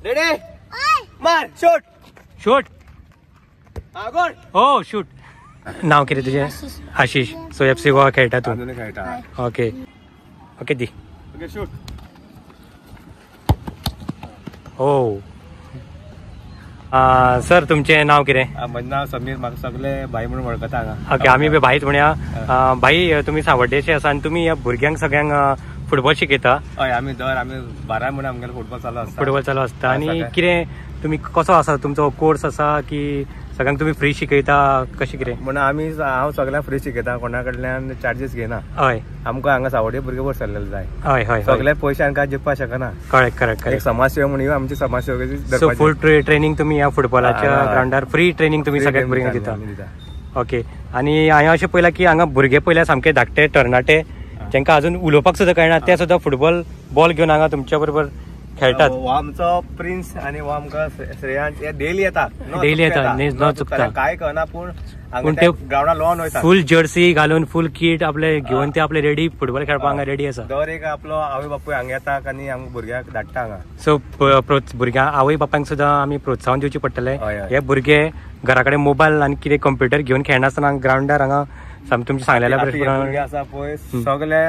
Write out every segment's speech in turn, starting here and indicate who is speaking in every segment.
Speaker 1: Ready मार shoot
Speaker 2: shoot
Speaker 1: आगोड
Speaker 2: हो shoot. नाव किती तुझे? आशिष. सो FC गोवा खेळटा तू? ओके ओके दी.
Speaker 1: Okay shoot.
Speaker 2: हो सर तुमचे नाव कितें?
Speaker 1: म्हजें नाव समीर. म्हाका सगळे भाई म्हणून वळखता हांगा.
Speaker 2: ओके आमी बी भाईच म्हणया. भाई तुमी सांवड्डेचे आसा आनी तुमी ह्या भुरग्यांक सगळ्यांक फुटबॉल शिकयता?
Speaker 1: हय आमी 12 म्हयने आमगेलो फुटबॉल चालू आसता.
Speaker 2: फुटबॉल चालू आसता. आनी कितें तुमी कसो आसा तुमचो कोर्स आसा की सगळ्यांक तुमी फ्री शिकयता कशें कितें?
Speaker 1: म्हणून हांव सगळ्यांक फ्री शिकयता. कोणा कडल्यान चार्जीस घेना.
Speaker 2: हय
Speaker 1: आमकां हांगा सावड्डे भुरगे बरे सरलेले जाय.
Speaker 2: हय हय
Speaker 1: सगळे पयशे हांकां जिखपाक शकना.
Speaker 2: करेक्ट करेक्ट
Speaker 1: एक समाज सेवा म्हणून आमची समाज सेवेची.
Speaker 2: सो फूल ट्रेनिंग तुमी ह्या फुटबॉलाच्या ग्राउंडार फ्री ट्रेनिंग तुमी सगळ्यांक भुरग्यांक दिता? ओके. आनी हांवें अशें पळयलां की हांगा भुरगे पयल्या सामके धाकटे तरणाटे जेंकां अजून उलोवपाक सुद्दां कळना ते सुद्दां फुटबॉल बॉल घेवन हांगा तुमच्या बरोबर खेळटात.
Speaker 1: हो आमचो प्रिन्स आनी हो आमकां श्रेयांश हे डेली येता.
Speaker 2: डेली येता न चुकता.
Speaker 1: काय कळना पूण
Speaker 2: ते
Speaker 1: ग्राउंडार लॉन वयता.
Speaker 2: फूल जर्सी घालून फूल किट आपले घेवन ते आपले रेडी फुटबॉल खेळपाक हांगा रेडी आसा.
Speaker 1: दर एक आपलो आवय बापूय हांगा येता आनी आमकां भुरग्यांक धाडटा हांगा.
Speaker 2: सो भुरग्यांक आवय बापायक सुद्दां आमी प्रोत्साहन दिवचें पडटलें. हे भुरगे घरा कडेन मोबायल आनी कितें कंप्युटर घेवन खेळनासतना ग्राउंडार हांगा तुमचे सांगलेल्या
Speaker 1: भुरगे आसा पळय सगळे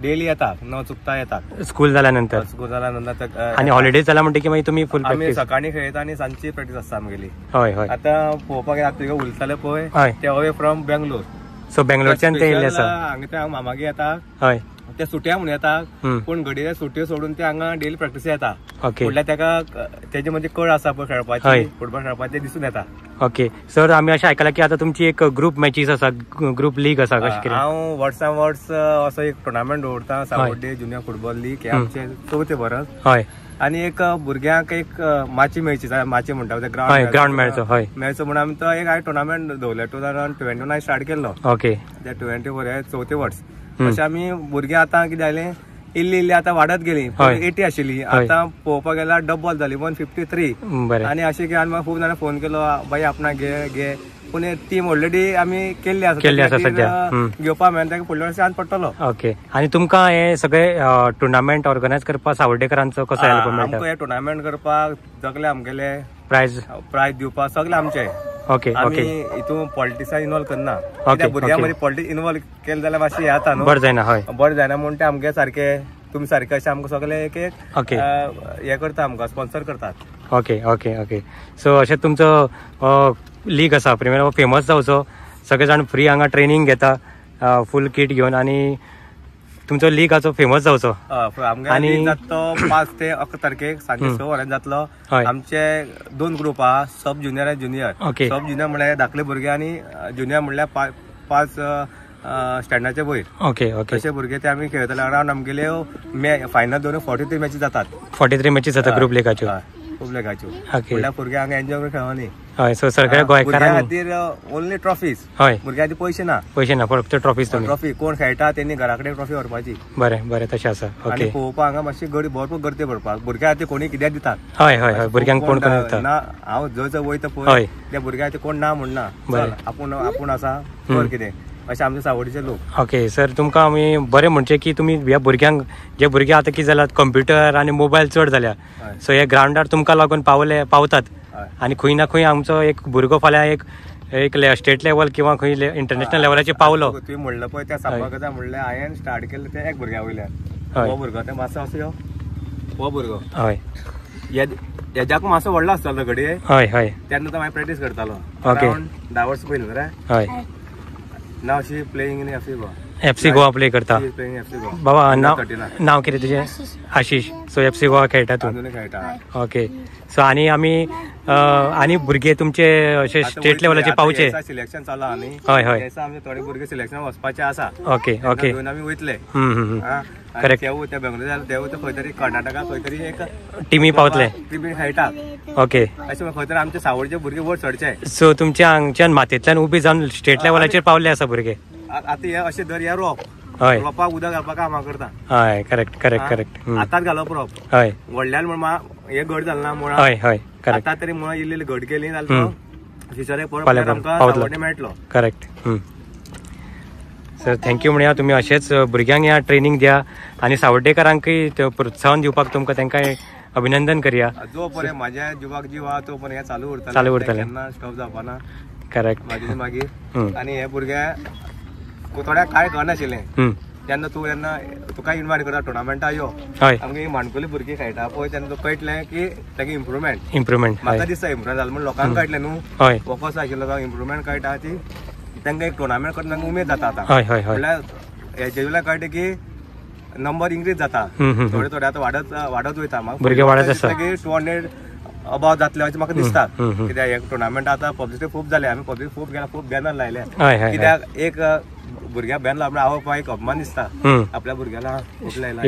Speaker 1: डेली येतात न चुकता येतात.
Speaker 2: स्कूल जाल्यानंतर आनी हॉलिडेज जाला म्हणटकीर मागीर तुमी फूल
Speaker 1: आमी सकाळी खेळटा आनी सांजची प्रॅक्टीस आसता आमगेली.
Speaker 2: हय हय.
Speaker 1: आतां पळोवपाक गेल्यार तुगे उलयताले पळय ते अवे फ्रॉम बेंगलोर.
Speaker 2: सो बेंगलोरच्यान ते येयल्ले आसा.
Speaker 1: हांगा ते मामागे येता.
Speaker 2: हय
Speaker 1: ते सुट्या म्हणून येता पूण घडये सुट्यो सोडून ते हांगा डेली प्रॅक्टीस येता.
Speaker 2: ओके.
Speaker 1: म्हणल्यार तेका तेजे मदीं कळ आसा पळय खेळपाची फुटबॉल खेळपाची ते दिसून येता.
Speaker 2: ओके. सर आमी अशें आयकलां की आतां तुमची एक ग्रुप मॅचीस आसा ग्रुप लीग आसा कशें कितें?
Speaker 1: हांव वर्सान वर्स असो एक टुर्नामेंट दवरता सावड्डे जुनियर फुटबॉल लीग. हे आमचे 4थे वर्स.
Speaker 2: हय.
Speaker 1: आनी एक भुरग्यांक एक माची मेळची माची म्हणटा ते
Speaker 2: ग्राउंड मेळचो. हय
Speaker 1: मेळचो म्हणून आमी तो एक हांवें टुर्नामेंट दवरले 2021 स्टार्ट केल्लो.
Speaker 2: ओके.
Speaker 1: ते 24 हे 4थे वर्स. अशें आमी भुरगीं आतां कितें जालें इल्ली आतां वाडत गेली. 80 आशिल्ली आतां पळोवपाक गेल्यार डबल जाली 153. आनी अशें की म्हाका खूब जाणां फोन केलो बाई आपणाक घे पूण टीम ऑलरेडी आमी केल्ली आसा सद्या घेवपाक मेळना ताका फुडल्या वर्सा पडटलो.
Speaker 2: ओके. आनी तुमकां हे सगळे टुर्नामेंट ऑर्गनायज करपाक सावड्डेकरांचो कसो हेल्प मेळटा?
Speaker 1: आमकां हे टुर्नामेंट करपाक सगळे आमगेले
Speaker 2: प्रायज
Speaker 1: दिवपाक सगळे आमचे.
Speaker 2: Okay okay.
Speaker 1: हितून पॉलिटिक्सान इन्वॉल्व करना. भुरग्यां मदीं पॉलिटिक्स इन्वॉल्व केलें जाल्यार मातशें हें जाता न्हू.
Speaker 2: बरें जायना. हय
Speaker 1: बरें जायना म्हणून ते आमगे सारके तुमी सारके अशें आमकां सगळे एक
Speaker 2: ओके
Speaker 1: हें करता आमकां स्पॉन्सर करतात.
Speaker 2: Okay okay okay. सो अशें तुमचो लीग आसा प्रिमियर फेमस जावचो. सगळे जाण फ्री हांगा ट्रेनिंग घेता फूल किट घेवन आनी तुमचो लीगाचो फेमस जावचो.
Speaker 1: आनी जातो 5 ते 11 तारखेक सांजे 6 वरांनी जातलो. आमचे 2 ग्रुप आहा सब ज्युनियर आनी ज्युनियर. सब ज्युनियर म्हणल्यार धाकले भुरगे आनी ज्युनियर म्हणल्यार 5 स्टँडाचे वयर. Okay okay. तशे भुरगे ते आमी खेळटले. अरावंड आमगेले फायनल दोन 43 मॅची जातात.
Speaker 2: 43 मॅची जाता ग्रुप लिगाच्यो.
Speaker 1: खूब लेगाच्यो. म्हणल्यार भुरगे हांगा एन्जॉय करून खेळोनी.
Speaker 2: हय. सो सगळ्या गोंयकारां
Speaker 1: खातीर ओन्ली ट्रॉफीज.
Speaker 2: हय.
Speaker 1: भुरग्यां खातीर पयशे ना
Speaker 2: फक्त ट्रॉफीज.
Speaker 1: ट्रॉफी कोण खेळटा तेणी घरा कडेन ट्रॉफी व्हरपाची.
Speaker 2: बरें बरें तशें आसा. ओके.
Speaker 1: पळोवपाक हांगा मातशी भरपूर गर्दी भरपाक भुरग्यां खातीर कोणी कित्याक दितात.
Speaker 2: हय हय हय. भुरग्यांक कोण कोण दिता
Speaker 1: ना. हांव जर वयता पळय त्या भुरग्यां खातीर कोण ना म्हणना. आपूण आसा कर कितें अशें आमचे सावड्डेचे लोक.
Speaker 2: ओके. सर तुमकां आमी बरें म्हणचे की तुमी ह्या भुरग्यांक जे भुरगे आतां कितें जाल्यात कंप्युटर आनी मोबायल चड जाल्या सो हे ग्राउंडार तुमकां लागून पावतात आनी खंय ना खंय आमचो एक भुरगो फाल्यां एक स्टेट लेवल किंवा खंय इंटरनॅशनल लेवलाचेर पावलो.
Speaker 1: तुवें म्हणलें पळय त्या सांगपाक म्हणलें हांवें स्टार्ट केलें तें एक भुरग्या वयल्यान. हो भुरगो तें मातसो असो यो हो भुरगो. हय. हेज्याक मातसो व्हडलो आसतालो घडये. हय हय. तेन्ना तो हांवें प्रॅक्टीस करतालो. ओके. 10 वर्सां पयलीं रे. हय. नाव शी playing in FC Goa play करता. बाबा नाव कितें तुजें? आशिष. सो FC गोवा खेळटा तूं? ओके. सो आनी भुरगे तुमचे अशे स्टेट लेवलाचे पावचे? सिलेक्शन चालू आहा न्ही. हय हय. आमचे थोडे भुरगे सिलेक्शन वचपाचे आसा. Okay okay. आमी वयतले. करेक्ट. ते बेंगलोर जाले देव ते खंय तरी कर्नाटका खंय तरी एक टिमी पावतले. टिमी खेळटा. ओके. अशें खंय तरी आमचे सावड्डेचे भुरगे वयर चडचे. सो तुमच्या हांगच्यान मातयेंतल्यान उबी जावन स्टेट लेवलाचेर पावले आसा भुरगे? आतां हे अशें दर हे रोप. हय. रोपाक उदक घालपाक कामां करता. हय. Correct correct correct. आतांच घालप रोप. हय. व्हडल्यान म्हण हे घट जालें ना मुळा. हय हय. करेक्ट. आतां तरी मुळा इल्ली घट गेली जाल्यार फ्युचराक परत आमकां सावड्डे मेळटलो. करेक्ट. सर थँक्यू म्हणया तुमी अशेंच भुरग्यांक ह्या ट्रेनिंग दिया आनी सावड्डेकारांकय प्रोत्साहन दिवपाक तुमकां तांकां
Speaker 2: अभिनंदन करूया.
Speaker 1: जो पर्यंत माझ्या जिवाक जीव आहा तो पर्यंत चालू
Speaker 2: उरतले
Speaker 1: केन्ना स्टॉप जावपाना.
Speaker 2: करेक्ट.
Speaker 1: मागीर आनी हे भुरग्या थोड्या काय कळनाशिल्लें जेन्ना तूं तुका इन्वायट करता टुर्नामेंटा यो आमगे माणकुली भुरगीं खेळटा पळय तेन्ना तुका कळटलें की तेगे इम्प्रुवमेंट म्हाका दिसता इम्प्रुवमेंट जालें म्हणून लोकांक कळटलें न्हू फोकस आशिल्लो इम्प्रुवमेंट कळटा ती तांकां एक टुर्नामेंट करता तांकां उमेद जाता आतां. म्हणल्यार हेजे वयल्यान कळटा की नंबर इन्क्रीज जाता थोडे थोडे आतां वाडत वयता. म्हाका 200 अबाव जातले अशें म्हाका दिसता. कित्याक एक टुर्नामेंट आतां पब्लिसिटी खूब जाले आमी पब्लिसिटी खूब बॅनर लायले. कित्याक एक भुरग्याक बॅन लावप आवडपा एक अभिमान दिसता आपल्या भुरग्याला खूब लायला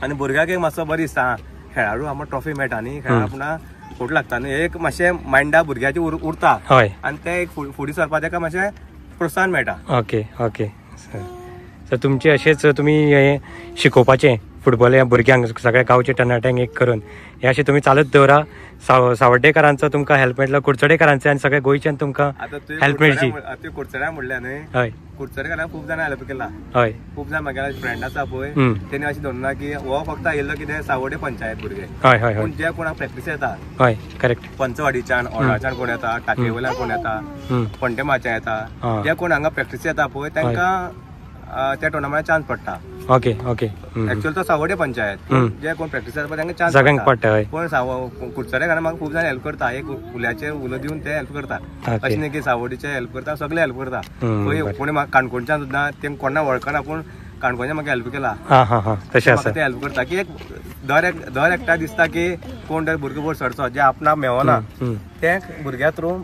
Speaker 1: आनी भुरग्याक एक मातसो बरें दिसता खेळाडू आमकां ट्रॉफी मेळटा न्ही खेळा आपणा फोट लागता न्ही एक मातशें मायंडा भुरग्याचे उरता आनी ते एक फुडें सरपा ताका मातशें प्रोत्साहन मेळटा.
Speaker 2: ओके ओके सर तुमचे अशेंच तुमी हे शिकोवपाचें फुटबॉल ह्या भुरग्यांक सगळ्या गांवच्या तरणाट्यांक एक करून हे अशें तुमी चालूच दवरा. सावड्डेकरांचो तुमकां हेल्प मेळटलो कुडचडेकरांचे आनी सगळ्या गोंयच्यान तुमकां हेल्प मेळची.
Speaker 1: कुडचड्या म्हणल्या न्ही हय कुडचडेकारांक खूब जाणां हेल्प केला.
Speaker 2: हय
Speaker 1: खूब जाण म्हागे फ्रेंड आसा पळय तेणी अशें धरना की हो फक्त आयिल्लो कितें सावड्डे पंचायत भुरगे पूण जे कोणाक प्रॅक्टीस येता
Speaker 2: हय करेक्ट
Speaker 1: पंचवाडीच्यान ओडाच्यान कोण येता टाकये वयल्यान कोण येता पंटेमाच्या येता जे कोण हांगा प्रॅक्टीस येता पळय तांकां त्या टुर्नामेंटात चान्स पडटा.
Speaker 2: ओके ओके
Speaker 1: एक्चुअल तो सावड्डे पंचायत जे कोण प्रॅक्टीस येता तांकां चान्स
Speaker 2: पडटा.
Speaker 1: पण कुडचडेकारांक म्हाका खूब जाण हेल्प करता एक उल्याचेर उलो दिवन ते हेल्प करता. अशें न्ही की सावड्डेचे हेल्प करता सगळे हेल्प करता. कोणी म्हाका काणकोणच्यान सुद्दां ते कोणा वळखना पूण काणकोणच्यान म्हाका हेल्प केला. म्हाका ते हेल्प करता की एक दर एकटा दिसता की कोण तर भुरगो वयर सरचो जे आपणाक मेळना ते भुरग्या थ्रू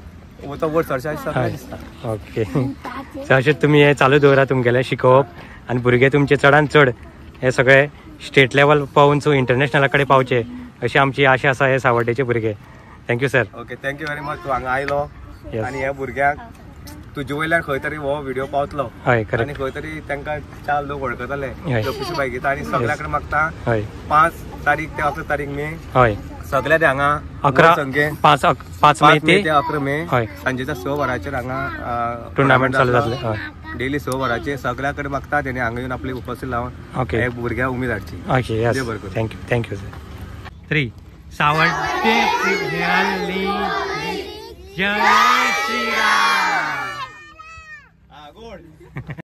Speaker 1: तो वयर सरचे दिसता.
Speaker 2: ओके अशें तुमी हे चालू दवरा तुमगेलें शिकोवप आनी भुरगे तुमचे चडांत चड हे सगळे स्टेट लेवल पावून इंटरनॅशनला कडेन पावचे अशी आमची आशा आसा हे सावड्डेचे भुरगे. Thank you sir.
Speaker 1: Okay thank you very much. तूं हांगा आयलो आनी ह्या भुरग्यांक तुजे वयल्यान खंय तरी हो व्हिडिओ पावतलो आनी खंय तरी तांकां 4 लोक वळखतले लोकेश बायगीता आनी सगळ्या कडेन मागता 5 तारीख ते 11 तारीख मे सगळे ते हांगा 5 मे ते 11 मे सांजेच्या 6 वरांचेर हांगा
Speaker 2: टुर्नामेंट चालू जातले.
Speaker 1: डेली 6 वरांचेर सगळ्या कडेन मागता तेणी हांगा येवन आपली उपस्थिती लावन हे भुरग्यांक उमेद हाडची.
Speaker 2: Okay thank you sir. 3 सावड्डे जय श्रीराम.